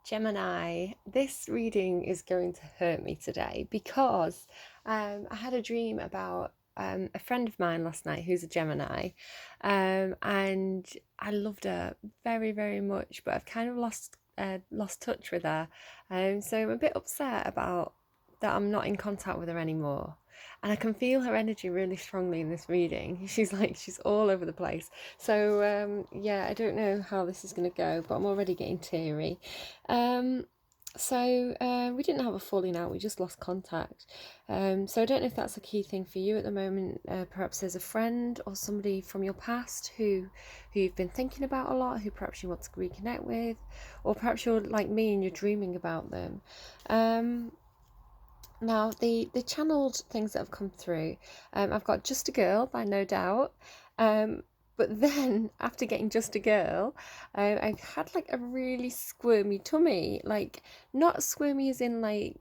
Gemini, this reading is going to hurt me today because I had a dream about a friend of mine last night who's a Gemini, and I loved her very, very much, but I've kind of lost touch with her, so I'm a bit upset about that I'm not in contact with her anymore. And I can feel her energy really strongly in this reading. She's all over the place. So yeah, I don't know how this is going to go, but I'm already getting teary. Um, we didn't have a falling out, we just lost contact. So I don't know if that's a key thing for you at the moment. Perhaps there's a friend or somebody from your past who you've been thinking about a lot, who perhaps you want to reconnect with, or perhaps you're like me and you're dreaming about them. Now, the channeled things that have come through, I've got Just a Girl by No Doubt. But then, after getting Just a Girl, I've had like a really squirmy tummy. Like, not squirmy as in like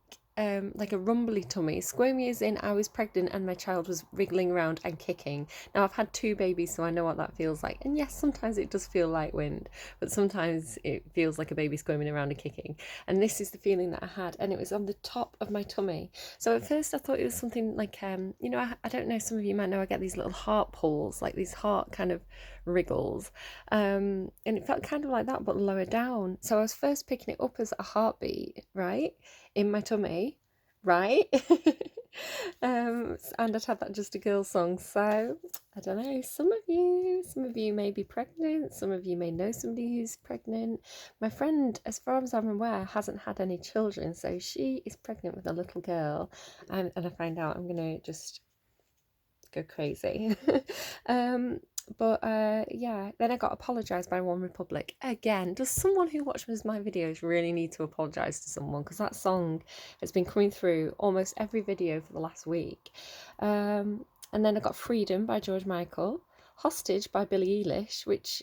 a rumbly tummy. Squirmy as in I was pregnant and my child was wriggling around and kicking. Now, I've had 2 babies, so I know what that feels like. And yes, sometimes it does feel like wind, but sometimes it feels like a baby squirming around and kicking. And this is the feeling that I had, and it was on the top of my tummy. So at first I thought it was something like, I don't know, some of you might know I get these little heart pulls, like these heart kind of wriggles. And it felt kind of like that, but lower down. So I was first picking it up as a heartbeat, right? In my tummy, right? And I'd had that Just a Girl song. So I don't know, some of you may be pregnant, some of you may know somebody who's pregnant. My friend, as far as I'm aware, hasn't had any children, so she is pregnant with a little girl, and I find out I'm gonna just go crazy. But yeah, then I got Apologise by One Republic. Again, does someone who watches my videos really need to apologise to someone? Because that song has been coming through almost every video for the last week. And then I got Freedom by George Michael, Hostage by Billie Eilish, which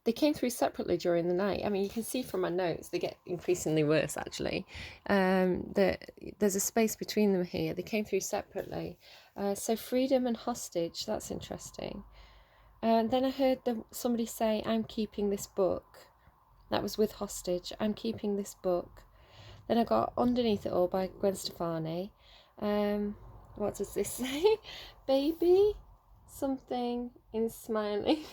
they came through separately during the night. I mean, you can see from my notes, they get increasingly worse, actually. There's a space between them here. They came through separately. So Freedom and Hostage, that's interesting. And then I heard somebody say, I'm keeping this book. That was with Hostage. I'm keeping this book. Then I got Underneath It All by Gwen Stefani. What does this say? Baby, something in smiling.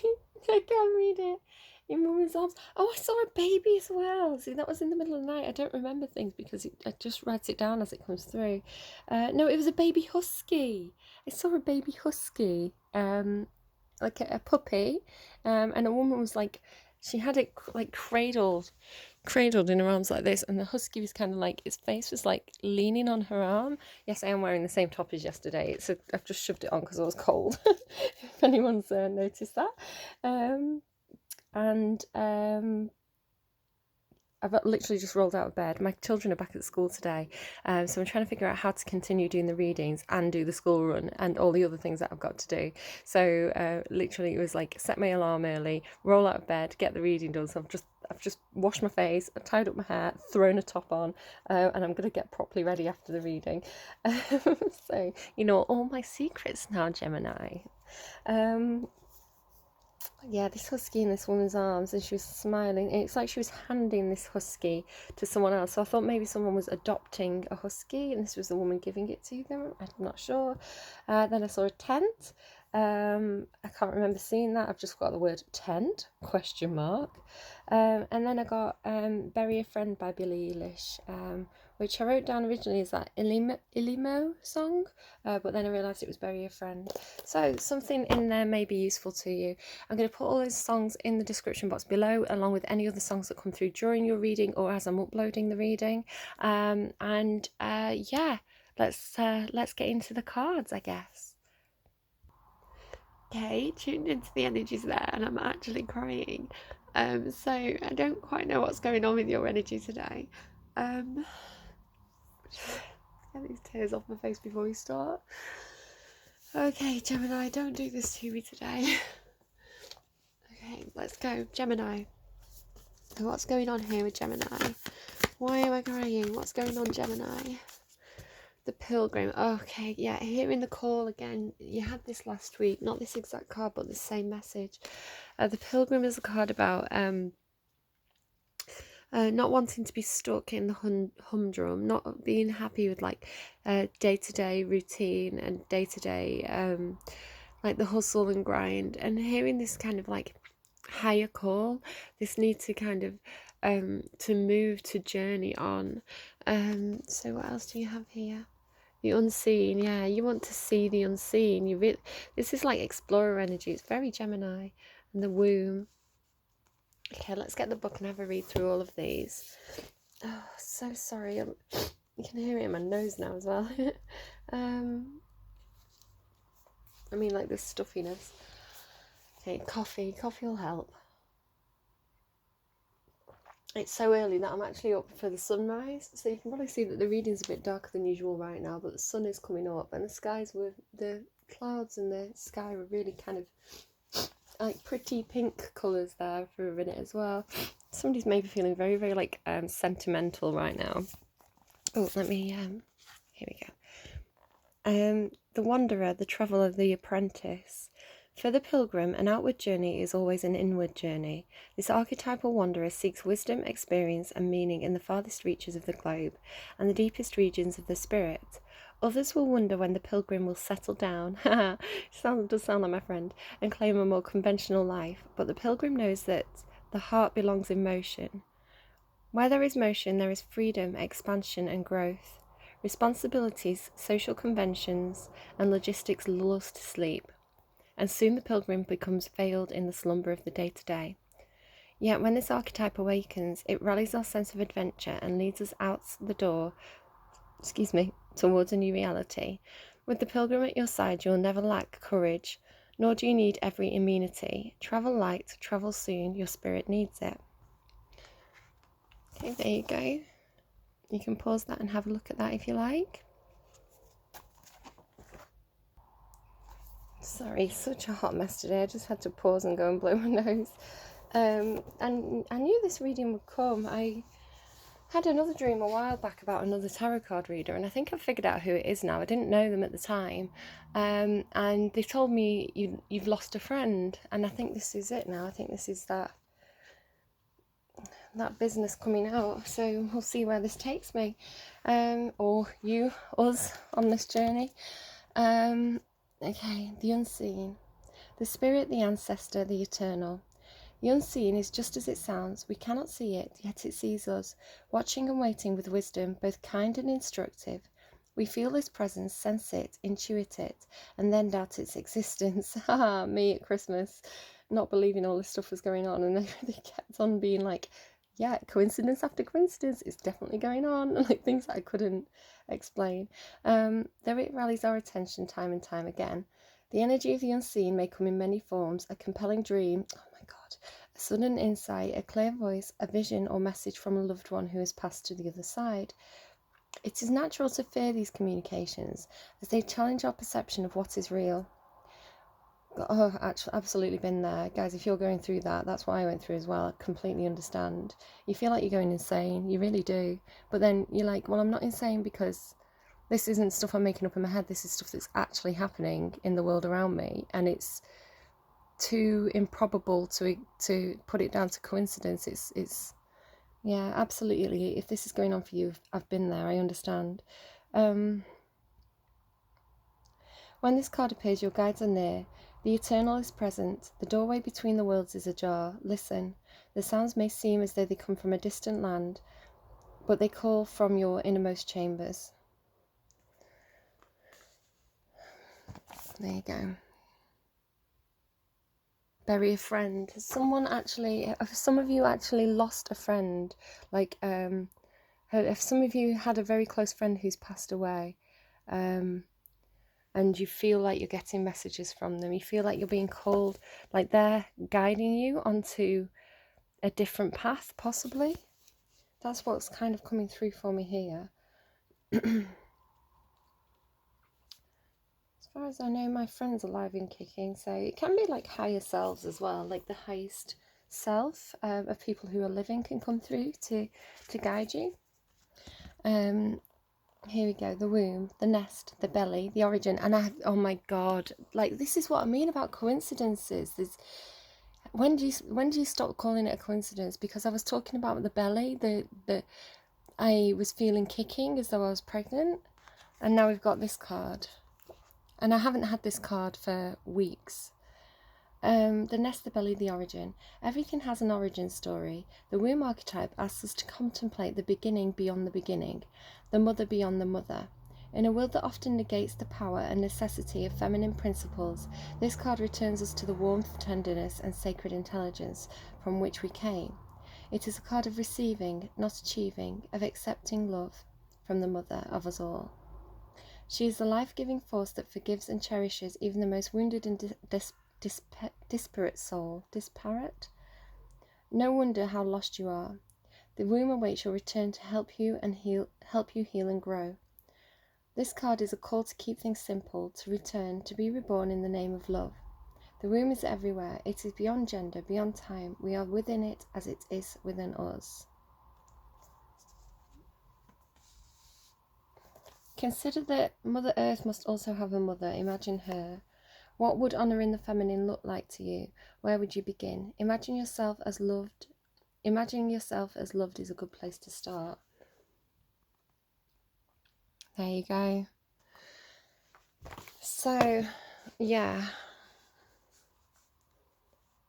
I can't read it. In Woman's Arms. Oh, I saw a baby as well. See, that was in the middle of the night. I don't remember things because I just write it down as it comes through. No, it was a baby husky. I saw a baby husky. Like a puppy, and a woman was like, she had it like cradled in her arms like this, and the husky was kind of like, its face was like leaning on her arm. Yes, I am wearing the same top as yesterday. I've just shoved it on because I was cold. If anyone's noticed that. I've literally just rolled out of bed. My children are back at school today, so I'm trying to figure out how to continue doing the readings and do the school run and all the other things that I've got to do. So literally, it was like set my alarm early, roll out of bed, get the reading done. So I've just washed my face, tied up my hair, thrown a top on, and I'm gonna get properly ready after the reading. So you know all my secrets now, Gemini. Yeah, this husky in this woman's arms, and she was smiling, and it's like she was handing this husky to someone else. So I thought maybe someone was adopting a husky and this was the woman giving it to them. I'm not sure. Then I saw a tent. I can't remember seeing that. I've just got the word tent, question mark. And then I got Bury a Friend by Billie Eilish, which I wrote down originally as that Ilimo song, but then I realised it was Bury a Friend. So something in there may be useful to you. I'm going to put all those songs in the description box below, along with any other songs that come through during your reading or as I'm uploading the reading. Yeah, let's get into the cards, I guess. Okay, tuned into the energies there, and I'm actually crying. So I don't quite know what's going on with your energy today. Get these tears off my face before we start. Okay, Gemini, don't do this to me today. Okay, let's go. Gemini. What's going on here with Gemini? Why am I crying? What's going on, Gemini? The Pilgrim. Okay, yeah, hearing the call again. You had this last week, not this exact card, but the same message. The Pilgrim is a card about not wanting to be stuck in the humdrum, not being happy with like day-to-day routine and day-to-day like the hustle and grind, and hearing this kind of like higher call, this need to kind of to move, to journey on. So what else do you have here? The unseen. Yeah, you want to see the unseen. This is like explorer energy. It's very Gemini. And the womb. Okay, let's get the book and have a read through all of these. Oh, so sorry. You can hear it in my nose now as well. I mean, like this stuffiness. Okay, coffee. Coffee will help. It's so early that I'm actually up for the sunrise, so you can probably see that the reading's a bit darker than usual right now, but the sun is coming up, and the clouds and the sky were really kind of like pretty pink colours there for a minute as well. Somebody's maybe feeling very, very like sentimental right now. Oh, let me here we go. The wanderer, the traveller, the apprentice. For the pilgrim, an outward journey is always an inward journey. This archetypal wanderer seeks wisdom, experience, and meaning in the farthest reaches of the globe and the deepest regions of the spirit. Others will wonder when the pilgrim will settle down, does sound like my friend, and claim a more conventional life, but the pilgrim knows that the heart belongs in motion. Where there is motion, there is freedom, expansion, and growth. Responsibilities, social conventions, and logistics lull us to sleep, and soon the pilgrim becomes veiled in the slumber of the day-to-day. Yet when this archetype awakens, it rallies our sense of adventure and leads us out the door, towards a new reality. With the pilgrim at your side, you'll never lack courage, nor do you need every amenity. Travel light, travel soon, your spirit needs it. Okay, there you go. You can pause that and have a look at that if you like. Sorry, such a hot mess today. I just had to pause and go and blow my nose. And I knew this reading would come. I had another dream a while back about another tarot card reader, and I think I've figured out who it is now. I didn't know them at the time. And they told me you've lost a friend, and I think this is it now. I think this is that business coming out. So we'll see where this takes me, or us on this journey. Okay, the unseen. The spirit, the ancestor, the eternal. The unseen is just as it sounds. We cannot see it, yet it sees us, watching and waiting with wisdom, both kind and instructive. We feel its presence, sense it, intuit it, and then doubt its existence. Haha, me at Christmas, not believing all this stuff was going on, and they kept on being like, yeah, coincidence after coincidence, it's definitely going on, and like things that I couldn't explain. Though it rallies our attention time and time again. The energy of the unseen may come in many forms: a compelling dream, oh my god, a sudden insight, a clear voice, a vision or message from a loved one who has passed to the other side. It is natural to fear these communications, as they challenge our perception of what is real. Oh, actually, absolutely been there. Guys, if you're going through that, that's what I went through as well. I completely understand. You feel like you're going insane. You really do. But then you're like, well, I'm not insane because this isn't stuff I'm making up in my head. This is stuff that's actually happening in the world around me. And it's too improbable to put it down to coincidence. It's yeah, absolutely. If this is going on for you, I've been there. I understand. When this card appears, your guides are near. The eternal is present. The doorway between the worlds is ajar. Listen. The sounds may seem as though they come from a distant land, but they call from your innermost chambers. There you go. Bury a friend. Some of you actually lost a friend. Like, if some of you had a very close friend who's passed away, and you feel like you're getting messages from them, you feel like you're being called, like they're guiding you onto a different path, possibly. That's what's kind of coming through for me here. As far as I know, my friend's alive and kicking, so it can be like higher selves as well, like the highest self of people who are living can come through to guide you. Here we go, the womb, the nest, the belly, the origin, and oh my god, like this is what I mean about coincidences. When do you stop calling it a coincidence? Because I was talking about the belly, the I was feeling kicking as though I was pregnant, and now we've got this card, and I haven't had this card for weeks. The nest, the belly, the origin. Everything has an origin story. The womb archetype asks us to contemplate the beginning beyond the beginning, the mother beyond the mother. In a world that often negates the power and necessity of feminine principles, this card returns us to the warmth, tenderness, and sacred intelligence from which we came. It is a card of receiving, not achieving, of accepting love from the mother of us all. She is the life-giving force that forgives and cherishes even the most wounded and disparate soul. Disparate? No wonder how lost you are. The womb awaits your return to help you heal and grow. This card is a call to keep things simple, to return, to be reborn in the name of love. The womb is everywhere. It is beyond gender, beyond time. We are within it as it is within us. Consider that Mother Earth must also have a mother. Imagine her. What would honouring the feminine look like to you? Where would you begin? Imagine yourself as loved. Imagining yourself as loved is a good place to start. There you go. So, yeah.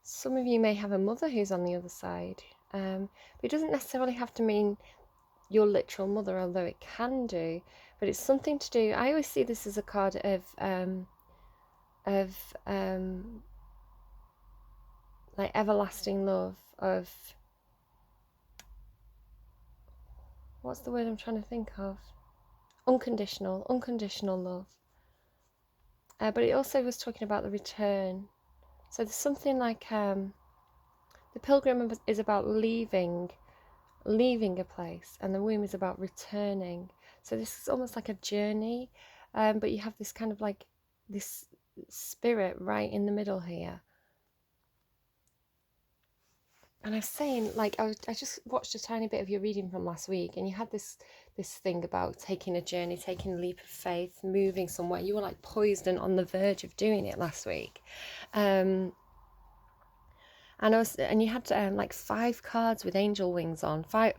Some of you may have a mother who's on the other side. But it doesn't necessarily have to mean your literal mother, although it can do. But it's something to do. I always see this as a card of like everlasting love, of what's the word I'm trying to think of? Unconditional love. But it also was talking about the return. So there's something like the pilgrim is about leaving a place, and the womb is about returning. So this is almost like a journey, but you have this kind of like this spirit right in the middle here. And I was saying, like, I just watched a tiny bit of your reading from last week, and you had this thing about taking a journey, taking a leap of faith, moving somewhere. You were like poised and on the verge of doing it last week. And you had like 5 cards with angel wings on, 5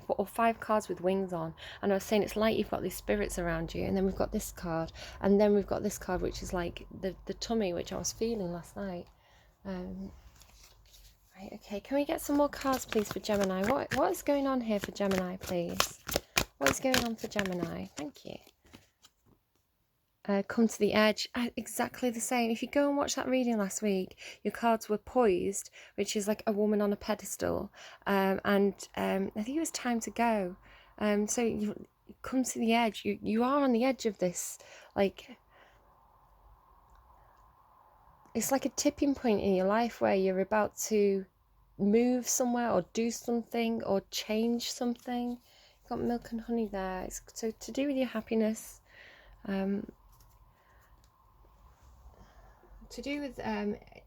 cards with wings on, and I was saying it's like you've got these spirits around you, and then we've got this card, and then we've got this card, which is like the tummy, which I was feeling last night. Right, okay, can we get some more cards, please, for Gemini? What is going on here for Gemini, please? What is going on for Gemini? Thank you. Come to the edge. Exactly the same. If you go and watch that reading last week, your cards were poised, which is like a woman on a pedestal, and I think it was time to go. So you come to the edge. You are on the edge of this, like, it's like a tipping point in your life where you're about to move somewhere or do something or change something. You've got milk and honey there. It's so to do with your happiness. To do with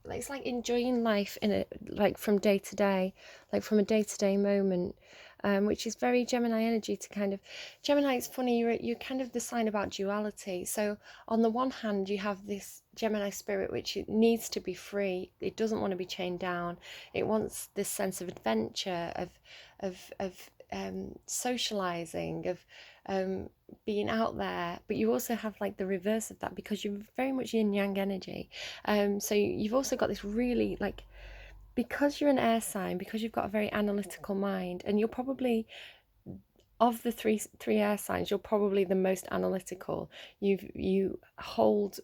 it's like enjoying life in a like from day to day, like from a day-to-day moment, which is very Gemini energy. To kind of Gemini, it's funny, you're kind of the sign about duality. So on the one hand you have this Gemini spirit which it needs to be free. It doesn't want to be chained down. It wants this sense of adventure, of socializing, of being out there. But you also have like the reverse of that, because you're very much yin yang energy. So you've also got this really, like, because you're an air sign, because you've got a very analytical mind, and you're probably, of the three air signs, you're probably the most analytical. You hold,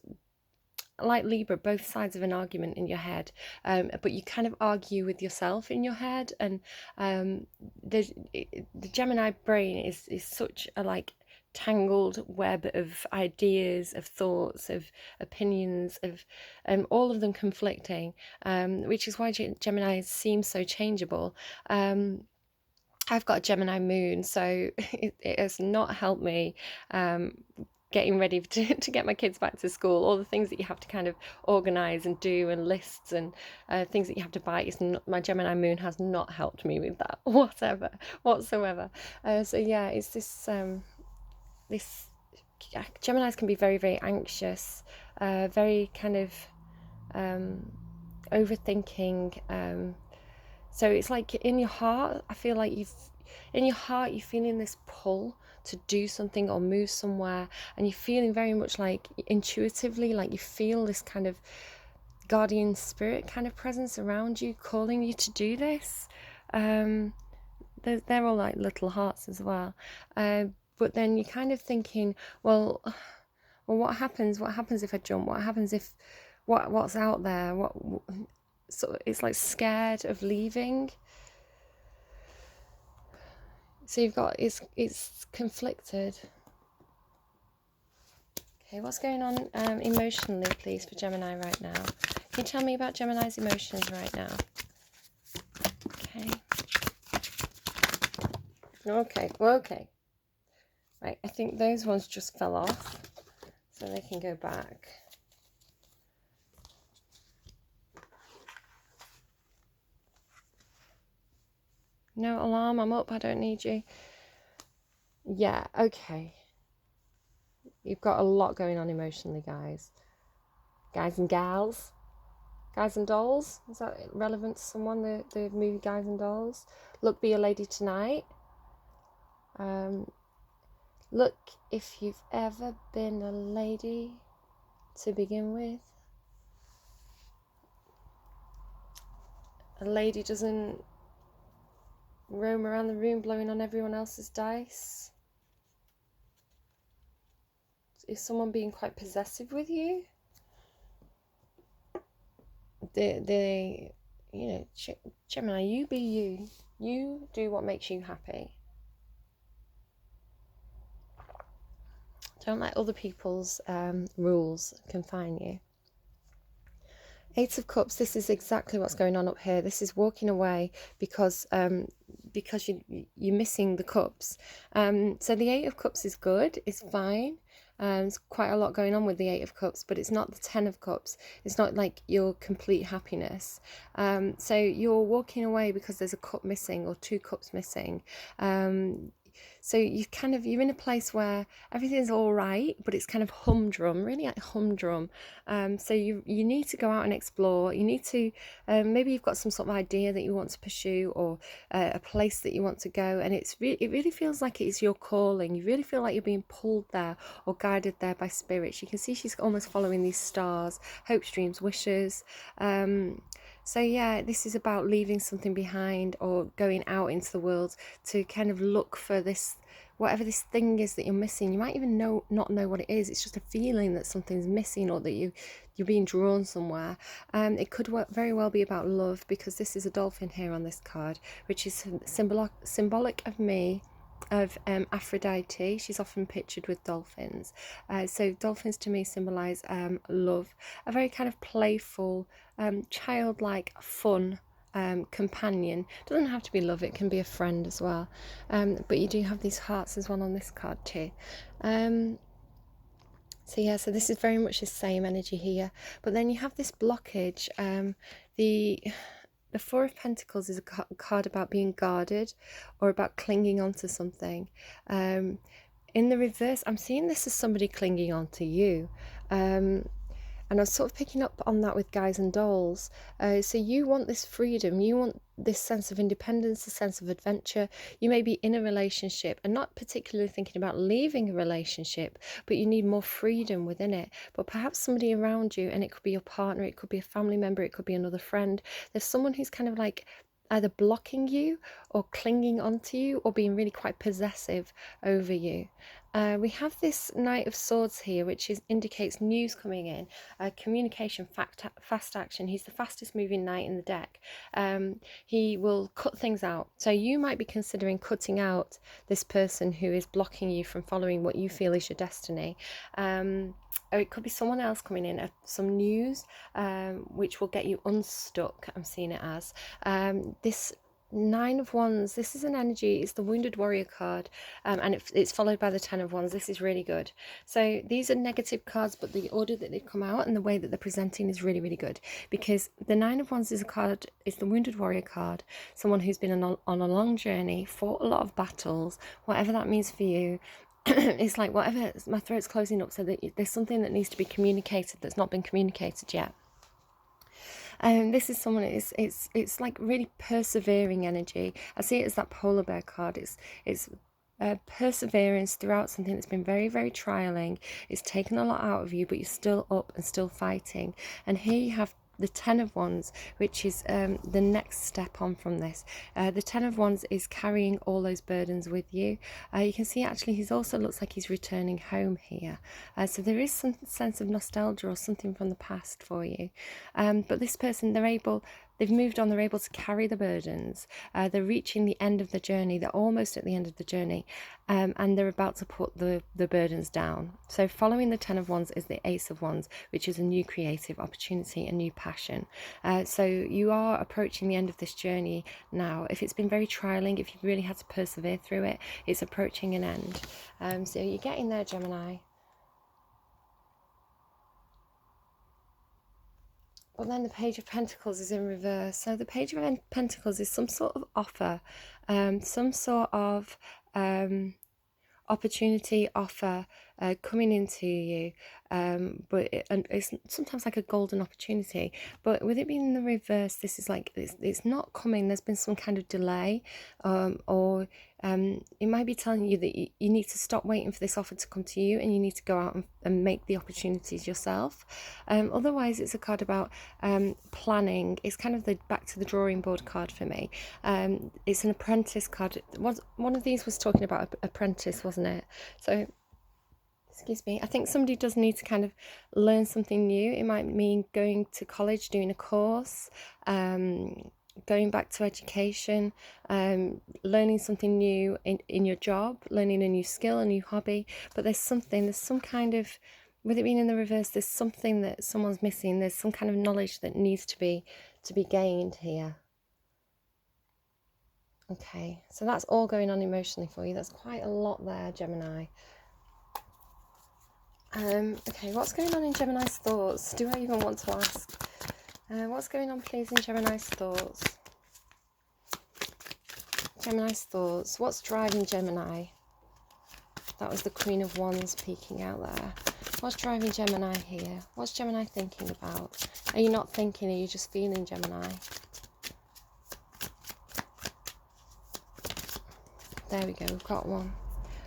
like Libra, both sides of an argument in your head, but you kind of argue with yourself in your head. And the Gemini brain is such a like tangled web of ideas, of thoughts, of opinions, of all of them conflicting, which is why Gemini seems so changeable. I've got a Gemini moon, so it has not helped me getting ready to get my kids back to school. All the things that you have to kind of organise and do, and lists and things that you have to buy. My Gemini moon has not helped me with that whatsoever. So yeah, it's this Geminis can be very, very anxious, very kind of overthinking. So it's like in your heart, I feel like you're feeling this pull to do something or move somewhere, and you're feeling very much like intuitively, like you feel this kind of guardian spirit kind of presence around you, calling you to do this. They're all like little hearts as well. But then you're kind of thinking, well, what happens if I jump? What happens if what's out there? So it's like scared of leaving. So you've got it's conflicted. Okay, what's going on emotionally, please, for Gemini right now? Can you tell me about Gemini's emotions right now? Okay. Right, I think those ones just fell off, so they can go back. No alarm, I'm up, I don't need you. Yeah, okay. You've got a lot going on emotionally, guys. Guys and gals. Guys and Dolls. Is that relevant to someone, the movie Guys and Dolls? Look, be a lady tonight. Look, if you've ever been a lady to begin with. A lady doesn't roam around the room blowing on everyone else's dice. Is someone being quite possessive with you? They you know, Gemini, you be you. You do what makes you happy. Don't let other people's rules confine you. Eight of Cups, this is exactly what's going on up here. This is walking away because you're missing the cups. So the Eight of Cups is good, it's fine. There's quite a lot going on with the Eight of Cups, but it's not the Ten of Cups. It's not like your complete happiness. So you're walking away because there's a cup missing or two cups missing. So you're in a place where everything's all right, but it's kind of humdrum, really like humdrum. So you need to go out and explore. You need to, maybe you've got some sort of idea that you want to pursue, or a place that you want to go, and it really feels like it's your calling. You really feel like you're being pulled there or guided there by spirits. You can see she's almost following these stars, hopes, dreams, wishes. So yeah, this is about leaving something behind or going out into the world to kind of look for this, whatever this thing is that you're missing. You might even not know what it is. It's just a feeling that something's missing, or that you're being drawn somewhere. It could very well be about love, because this is a dolphin here on this card, which is symbolic of Aphrodite. She's often pictured with dolphins. So dolphins to me symbolize love, a very kind of playful, childlike, fun companion. Doesn't have to be love, it can be a friend as well. But you do have these hearts as well on this card too. So this is very much the same energy here. But then you have this blockage. The Four of Pentacles is a card about being guarded or about clinging on to something. In the reverse, I'm seeing this as somebody clinging on to you. And I was sort of picking up on that with Guys and Dolls. So you want this freedom, you want this sense of independence, a sense of adventure. You may be in a relationship and not particularly thinking about leaving a relationship, but you need more freedom within it. But perhaps somebody around you, and it could be your partner, it could be a family member, it could be another friend. There's someone who's kind of like either blocking you or clinging onto you or being really quite possessive over you. We have this Knight of Swords here, which indicates news coming in, communication, fast action. He's the fastest moving knight in the deck. He will cut things out. So you might be considering cutting out this person who is blocking you from following what you feel is your destiny. Or it could be someone else coming in, some news, which will get you unstuck, I'm seeing it as. This Nine of Wands, this is an energy, it's the Wounded Warrior card, and it's followed by the Ten of Wands. This is really good. So these are negative cards, but the order that they've come out and the way that they're presenting is really, really good, because the Nine of Wands is a card, it's the Wounded Warrior card, someone who's been on a long journey, fought a lot of battles, whatever that means for you. It's like, whatever, my throat's closing up, so that there's something that needs to be communicated that's not been communicated yet. This is someone, it's like really persevering energy. I see it as that polar bear card. It's perseverance throughout something that's been very, very trialing. It's taken a lot out of you, but you're still up and still fighting. And here you have the Ten of Wands, which is the next step on from this. The Ten of Wands is carrying all those burdens with you. You can see actually he's also looks like he's returning home here. So there is some sense of nostalgia or something from the past for you. But this person, they've moved on, they're able to carry the burdens. They're reaching the end of the journey. They're almost at the end of the journey. And they're about to put the burdens down. So following the Ten of Wands is the Ace of Wands, which is a new creative opportunity, a new passion. So you are approaching the end of this journey now. If it's been very trialing, if you've really had to persevere through it, it's approaching an end. So you're getting there, Gemini. But then the Page of Pentacles is in reverse. So the Page of Pentacles is some sort of offer, some sort of opportunity, offer coming into you, but it's sometimes like a golden opportunity. But with it being in the reverse, this is like it's not coming. There's been some kind of delay, or it might be telling you that you need to stop waiting for this offer to come to you, and you need to go out and make the opportunities yourself. Otherwise, it's a card about planning. It's kind of the back to the drawing board card for me. It's an apprentice card. One of these was talking about apprentice, wasn't it? So excuse me, I think somebody does need to kind of learn something new. It might mean going to college, doing a course, going back to education, learning something new in your job, learning a new skill, a new hobby. But there's some kind of, with it being in the reverse, there's something that someone's missing. There's some kind of knowledge that needs to be gained here. Okay, so that's all going on emotionally for you. That's quite a lot there, Gemini. Okay, what's going on in Gemini's thoughts? Do I even want to ask? What's going on, please, in Gemini's thoughts? Gemini's thoughts. What's driving Gemini? That was the Queen of Wands peeking out there. What's driving Gemini here? What's Gemini thinking about? Are you not thinking? Are you just feeling, Gemini? There we go, we've got one.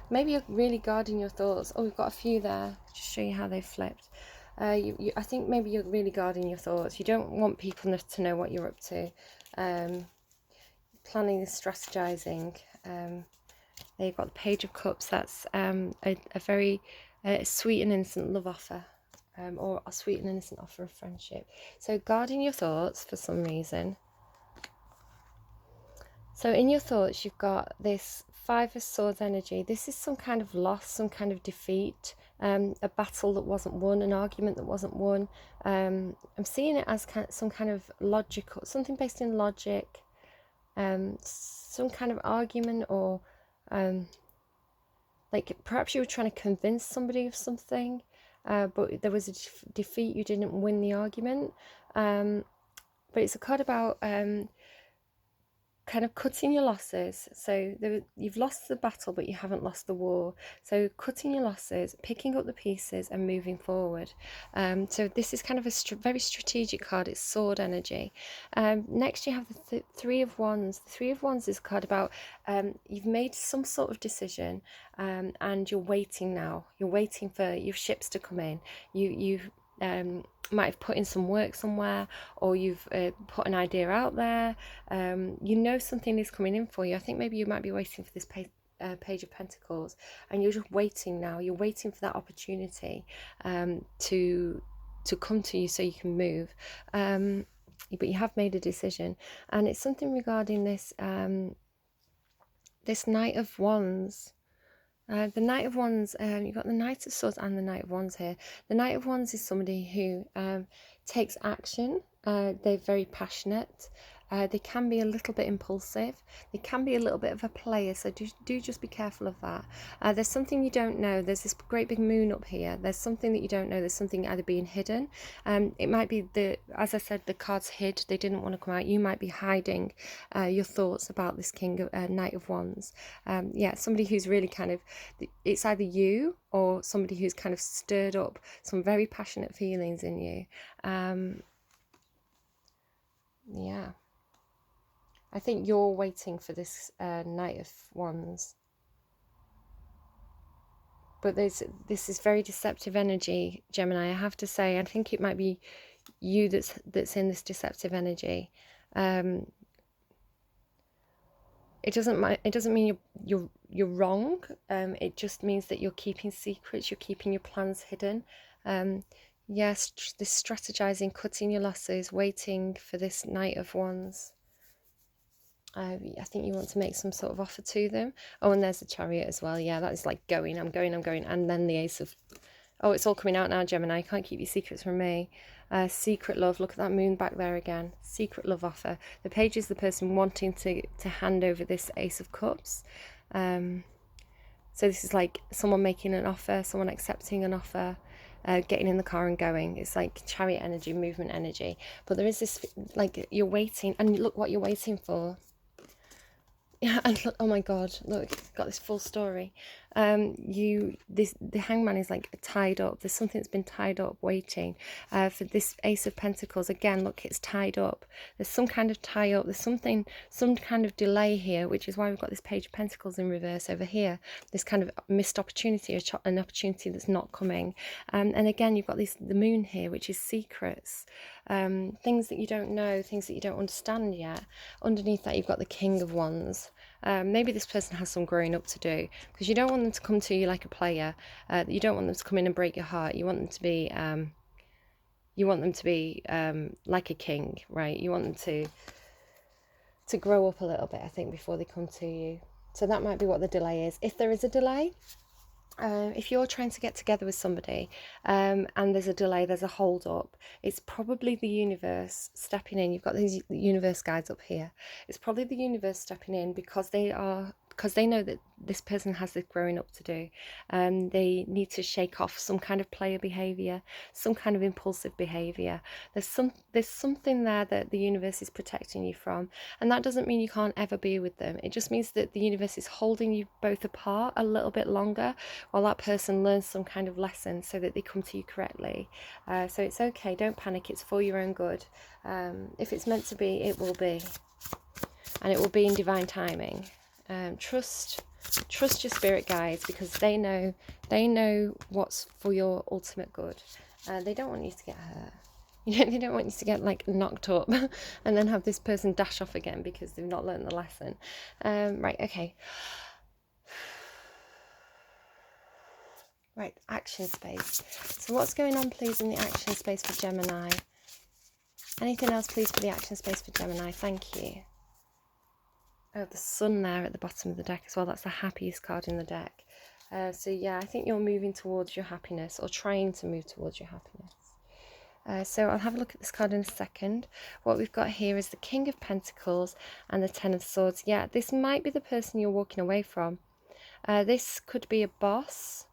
Maybe you're really guarding your thoughts. Oh, we've got a few there. Just show you how they've flipped. I think maybe you're really guarding your thoughts. You don't want people to know what you're up to. Planning and strategizing. There you've got the Page of Cups. That's a very sweet and innocent love offer. Or a sweet and innocent offer of friendship. So guarding your thoughts for some reason. So in your thoughts, you've got this Five of Swords energy. This is some kind of loss, some kind of defeat, a battle that wasn't won, an argument that wasn't won. I'm seeing it as some kind of logical, something based in logic, some kind of argument, or like perhaps you were trying to convince somebody of something, but there was a defeat, you didn't win the argument. But it's a card about kind of cutting your losses. So you've lost the battle, but you haven't lost the war. So cutting your losses, picking up the pieces and moving forward. So this is kind of a very strategic card. It's sword energy. Next you have the Three of Wands. The Three of Wands is a card about you've made some sort of decision, and you're waiting now. You're waiting for your ships to come in. You've might have put in some work somewhere, or you've put an idea out there. You know something is coming in for you. I think maybe you might be waiting for this Page of Pentacles, and you're just waiting now. You're waiting for that opportunity to come to you so you can move. But you have made a decision, and it's something regarding this this Knight of Wands. The Knight of Wands, you've got the Knight of Swords and the Knight of Wands here. The Knight of Wands is somebody who takes action. They're very passionate. They can be a little bit impulsive. They can be a little bit of a player, so do just be careful of that. There's something you don't know. There's this great big moon up here. There's something that you don't know. There's something either being hidden. It might be, as I said, the cards hid. They didn't want to come out. You might be hiding your thoughts about this Knight of Wands. Yeah, somebody who's really kind of, it's either you or somebody who's kind of stirred up some very passionate feelings in you. But you have made a decision, and it's something regarding this this Knight of Wands. The Knight of Wands is somebody who takes action. They can be a little bit impulsive. They can be a little bit of a player, so do just be careful of that. There's something you don't know. There's something either being hidden. It might be, as I said, the cards hid. They didn't want to come out. You might be hiding your thoughts about this Knight of Wands. Yeah, somebody who's really kind of, it's either you or somebody who's kind of stirred up some very passionate feelings in you. Yeah. I think you're waiting for this Knight of Wands. But this is very deceptive energy, Gemini. I have to say, I think it might be you that's in this deceptive energy. It doesn't mean you're wrong. It just means that you're keeping secrets. You're keeping your plans hidden. Yes, this strategizing, cutting your losses, waiting for this Knight of Wands. I think you want to make some sort of offer to them. Oh, and there's the Chariot as well. Yeah, that is like going, I'm going. And then the Ace of... Oh, it's all coming out now, Gemini. You can't keep your secrets from me. Secret love. Look at that moon back there again. Secret love offer. The Page is the person wanting to hand over this Ace of Cups. So this is like someone making an offer, someone accepting an offer. Getting in the car and going. It's like Chariot energy, movement energy. But there is this, like, you're waiting, and look what you're waiting for. Yeah, and look, oh my God, look, got this full story. The Hangman is like tied up. There's something that's been tied up, waiting for this Ace of Pentacles. Again, look, it's tied up. There's some kind of tie up. There's some kind of delay here, which is why we've got this Page of Pentacles in reverse over here. This kind of missed opportunity, an opportunity that's not coming. And again, you've got the moon here, which is secrets. Things that you don't know, things that you don't understand yet. Underneath that, you've got the King of Wands. Maybe this person has some growing up to do, because you don't want them to come to you like a player. You don't want them to come in and break your heart. You want them to be like a king, right? You want them to grow up a little bit, I think, before they come to you. So that might be what the delay is. If there is a delay, if you're trying to get together with somebody and there's a delay, there's a hold up, it's probably the universe stepping in. You've got these universe guides up here. It's probably the universe stepping in because they know that this person has this growing up to do. They need to shake off some kind of player behavior, some kind of impulsive behavior. There's something there that the universe is protecting you from, and that doesn't mean you can't ever be with them. It just means that the universe is holding you both apart a little bit longer while that person learns some kind of lesson so that they come to you correctly. So it's okay, don't panic, it's for your own good. If it's meant to be, it will be, and it will be in divine timing. Trust your spirit guides, because they know what's for your ultimate good. They don't want you to get hurt. They don't want you to get like knocked up and then have this person dash off again because they've not learned the lesson. Right, okay. Right, action space. So what's going on, please, in the action space for Gemini? Anything else, please, for the action space for Gemini? Thank you. Oh, the sun there at the bottom of the deck as well. That's the happiest card in the deck. So yeah, I think you're moving towards your happiness, or trying to move towards your happiness. So I'll have a look at this card in a second. What we've got here is the King of Pentacles and the Ten of Swords. Yeah, this might be the person you're walking away from. This could be a boss.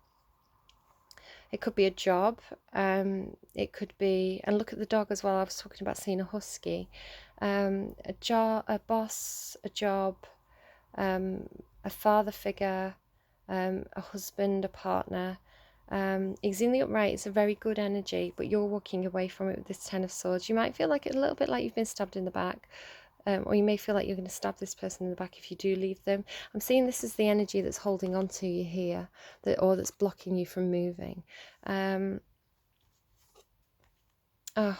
It could be a job. It could be, and look at the dog as well. I was talking about seeing a husky. A boss, a job, a father figure, a husband, a partner. He's in the upright. It's a very good energy, but you're walking away from it with this Ten of Swords. You might feel like a little bit like you've been stabbed in the back. Or you may feel like you're going to stab this person in the back if you do leave them. I'm seeing this is the energy that's holding on to you here, or that's blocking you from moving. Oh,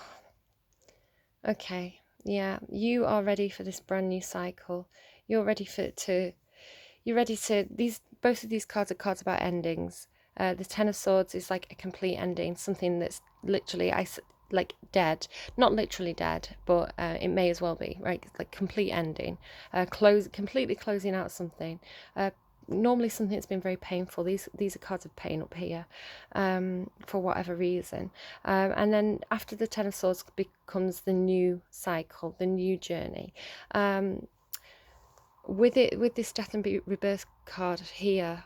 okay. Yeah, you are ready for this brand new cycle. You're ready both of these cards are cards about endings. The Ten of Swords is like a complete ending, something that's literally like dead, not literally dead, but it may as well be, right? It's like complete ending, completely closing out something. Normally something that's been very painful. These are cards of pain up here, for whatever reason. And then after the Ten of Swords becomes the new cycle, the new journey. With this Death and Rebirth card here,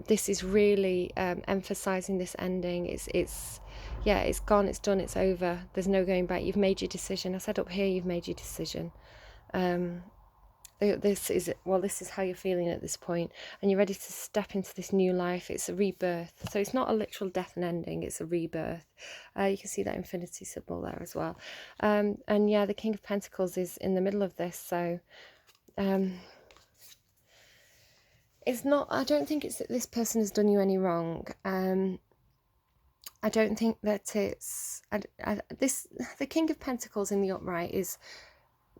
this is really emphasizing this ending. It's gone, it's done, it's over. There's no going back. You've made your decision. I said up here, you've made your decision. this is how you're feeling at this point, and you're ready to step into this new life. It's a rebirth, so it's not a literal death and ending, it's a rebirth. You can see that infinity symbol there as well. And yeah, the King of Pentacles is in the middle of this, so it's not, I don't think it's that this person has done you any wrong. I don't think that it's the King of Pentacles in the upright is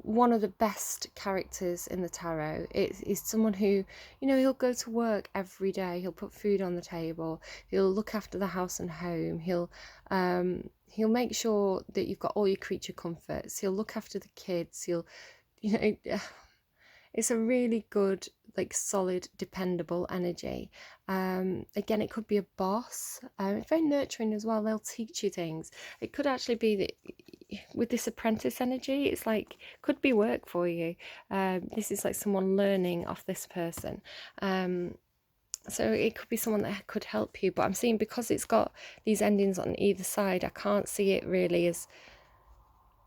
one of the best characters in the tarot. It is someone who, you know, he'll go to work every day, he'll put food on the table, he'll look after the house and home, he'll make sure that you've got all your creature comforts, he'll look after the kids, he'll, you know, it's a really good, like, solid, dependable energy. Again, it could be a boss. It's very nurturing as well. They'll teach you things. It could actually be that with this apprentice energy, it's like, could be work for you. This is like someone learning off this person. So it could be someone that could help you. But I'm seeing, because it's got these endings on either side, I can't see it really as...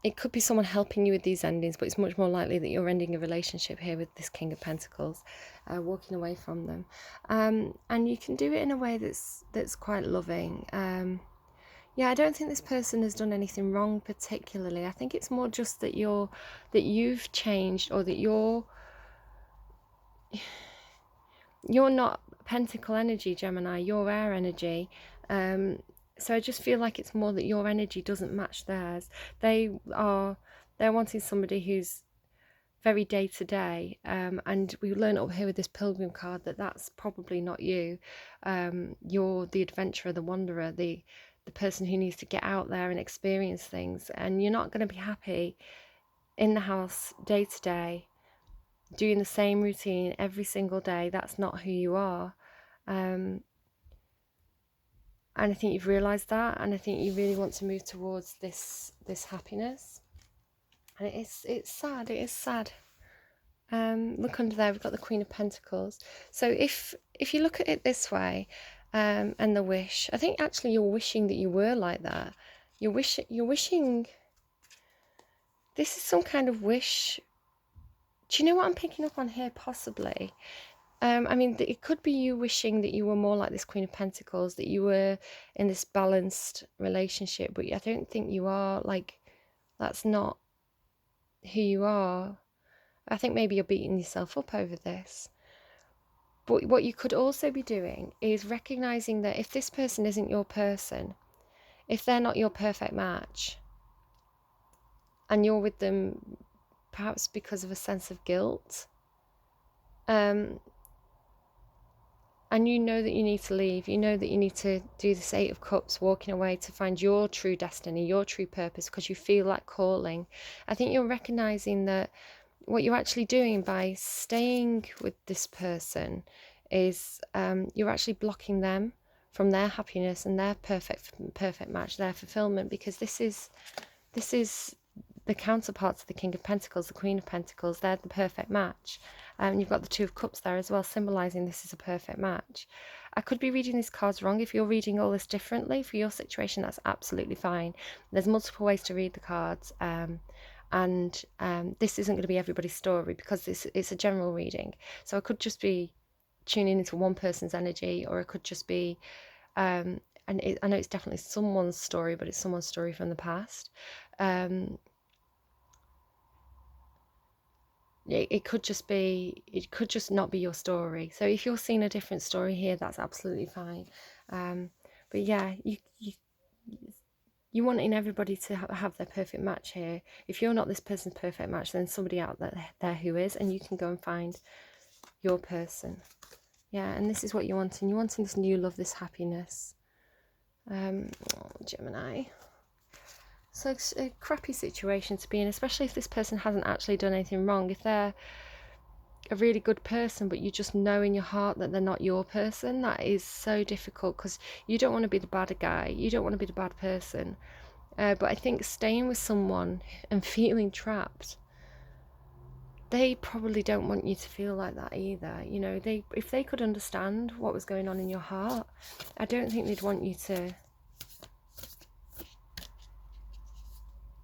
It could be someone helping you with these endings, but it's much more likely that you're ending a relationship here with this King of Pentacles, walking away from them. And you can do it in a way that's quite loving. Yeah, I don't think this person has done anything wrong particularly. I think it's more just that you've changed, or that you're not Pentacle energy, Gemini. You're air energy. So I just feel like it's more that your energy doesn't match theirs. They're wanting somebody who's very day to day, and we learn up here with this Pilgrim card that that's probably not you. You're the adventurer, the wanderer, the person who needs to get out there and experience things, and you're not going to be happy in the house day to day doing the same routine every single day. That's not who you are. And I think you've realised that, and I think you really want to move towards this happiness. And it's sad. It is sad. Look under there. We've got the Queen of Pentacles. So if you look at it this way, and the wish, I think actually you're wishing that you were like that. You're wishing. This is some kind of wish. Do you know what I'm picking up on here? Possibly. I mean, it could be you wishing that you were more like this Queen of Pentacles, that you were in this balanced relationship, but I don't think you are. Like, that's not who you are. I think maybe you're beating yourself up over this. But what you could also be doing is recognizing that if this person isn't your person, if they're not your perfect match, and you're with them perhaps because of a sense of guilt, and you know that you need to leave, you know that you need to do this Eight of Cups, walking away to find your true destiny, your true purpose, because you feel that calling. I think you're recognizing that what you're actually doing by staying with this person is you're actually blocking them from their happiness and their perfect match, their fulfillment, because this is the counterpart to the King of Pentacles, the Queen of Pentacles. They're the perfect match. You've got the Two of Cups there as well, symbolising this is a perfect match. I could be reading these cards wrong. If you're reading all this differently for your situation, that's absolutely fine. There's multiple ways to read the cards, and this isn't going to be everybody's story, because it's a general reading. So I could just be tuning into one person's energy, or it could just be, I know it's definitely someone's story, but it's someone's story from the past. It could just not be your story. So if you're seeing a different story here, that's absolutely fine. But yeah, you wanting everybody to have their perfect match here. If you're not this person's perfect match, then somebody out there who is, and you can go and find your person. Yeah, and this is what you're wanting. You're wanting this new love, this happiness. Gemini. So it's a crappy situation to be in, especially if this person hasn't actually done anything wrong. If they're a really good person, but you just know in your heart that they're not your person, that is so difficult, because you don't want to be the bad guy. You don't want to be the bad person. But I think staying with someone and feeling trapped, they probably don't want you to feel like that either. You know, if they could understand what was going on in your heart, I don't think they'd want you to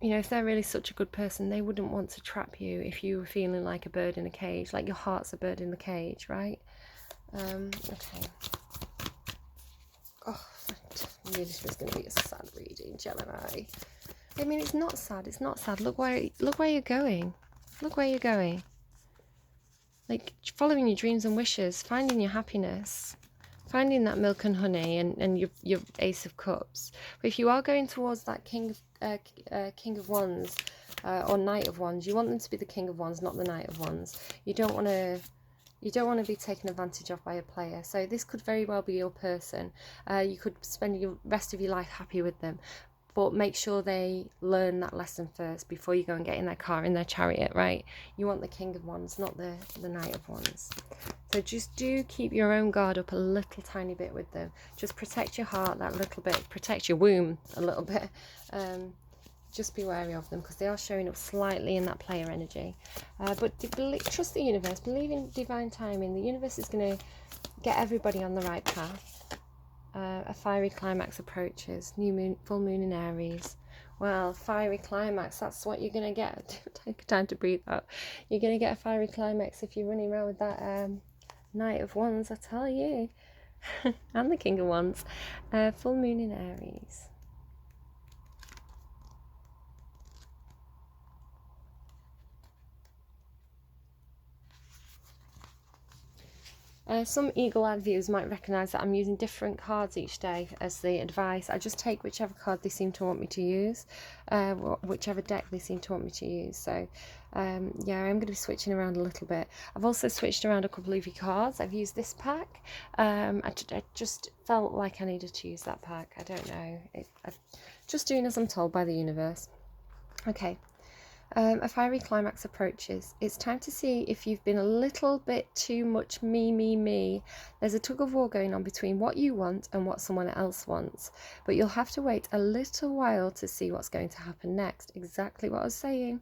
you know, if they're really such a good person, they wouldn't want to trap you if you were feeling like a bird in a cage, like your heart's a bird in the cage, right? Okay. Oh, I knew this was going to be a sad reading, Gemini. I mean, it's not sad. It's not sad. Look where you're going. Look where you're going. Like, following your dreams and wishes, finding your happiness, finding that milk and honey, and your Ace of Cups. But if you are going towards that King of Wands or Knight of Wands, you want them to be the King of Wands, not the Knight of Wands. You don't want to be taken advantage of by a player. So this could very well be your person. You could spend the rest of your life happy with them, but make sure they learn that lesson first before you go and get in their car, in their chariot, right? You want the King of Wands, not the Knight of Wands. So just do keep your own guard up a little tiny bit with them. Just protect your heart that little bit, protect your womb a little bit. Just be wary of them because they are showing up slightly in that player energy. But trust the universe, believe in divine timing. The universe is going to get everybody on the right path. A fiery climax approaches. New moon, full moon in Aries. Well, fiery climax, that's what you're going to get. Take time to breathe out. You're going to get a fiery climax if you're running around with that Knight of Wands, I tell you. And the King of Wands. Full moon in Aries. Some eagle-eyed viewers might recognise that I'm using different cards each day as the advice. I just take whichever card they seem to want me to use, whichever deck they seem to want me to use. So, yeah, I'm going to be switching around a little bit. I've also switched around a couple of your cards. I've used this pack. I just felt like I needed to use that pack. I don't know. I'm just doing as I'm told by the universe. Okay. A fiery climax approaches. It's time to see if you've been a little bit too much me. There's a tug of war going on between what you want and what someone else wants. But you'll have to wait a little while to see what's going to happen next. Exactly what I was saying.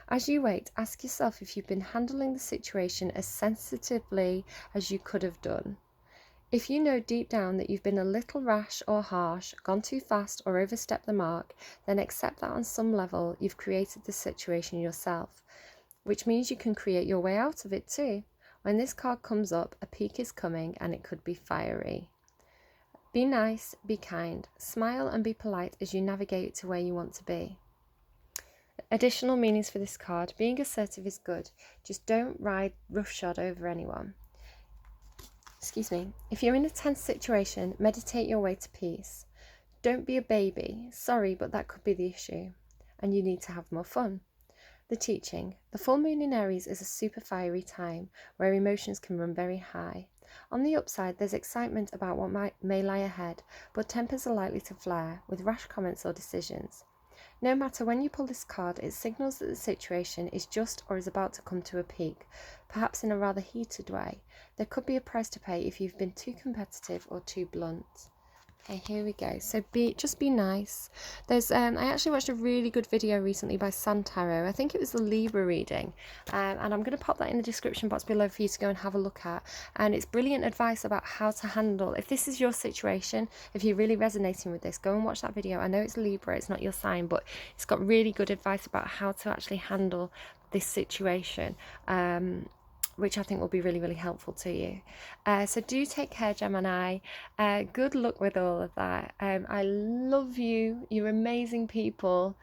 As you wait, ask yourself if you've been handling the situation as sensitively as you could have done. If you know deep down that you've been a little rash or harsh, gone too fast or overstepped the mark, then accept that on some level you've created the situation yourself, which means you can create your way out of it too. When this card comes up, a peak is coming and it could be fiery. Be nice, be kind, smile and be polite as you navigate to where you want to be. Additional meanings for this card: being assertive is good, just don't ride roughshod over anyone. If you're in a tense situation, meditate your way to peace. Don't be a baby. Sorry, but that could be the issue. And you need to have more fun. The teaching. The full moon in Aries is a super fiery time where emotions can run very high. On the upside, there's excitement about what may lie ahead, but tempers are likely to flare with rash comments or decisions. No matter when you pull this card, it signals that the situation is just or is about to come to a peak, perhaps in a rather heated way. There could be a price to pay if you've been too competitive or too blunt. Okay, here we go. So just be nice. There's I actually watched a really good video recently by Santaro. I think it was the Libra reading, and I'm going to pop that in the description box below for you to go and have a look at. And it's brilliant advice about how to handle, if this is your situation, if you're really resonating with this, go and watch that video. I know it's Libra, it's not your sign, but it's got really good advice about how to actually handle this situation. Which I think will be really, really helpful to you. So do take care, Gemini. Good luck with all of that. I love you. You're amazing people.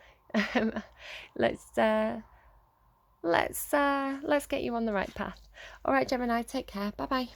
Let's get you on the right path. All right, Gemini, take care. Bye-bye.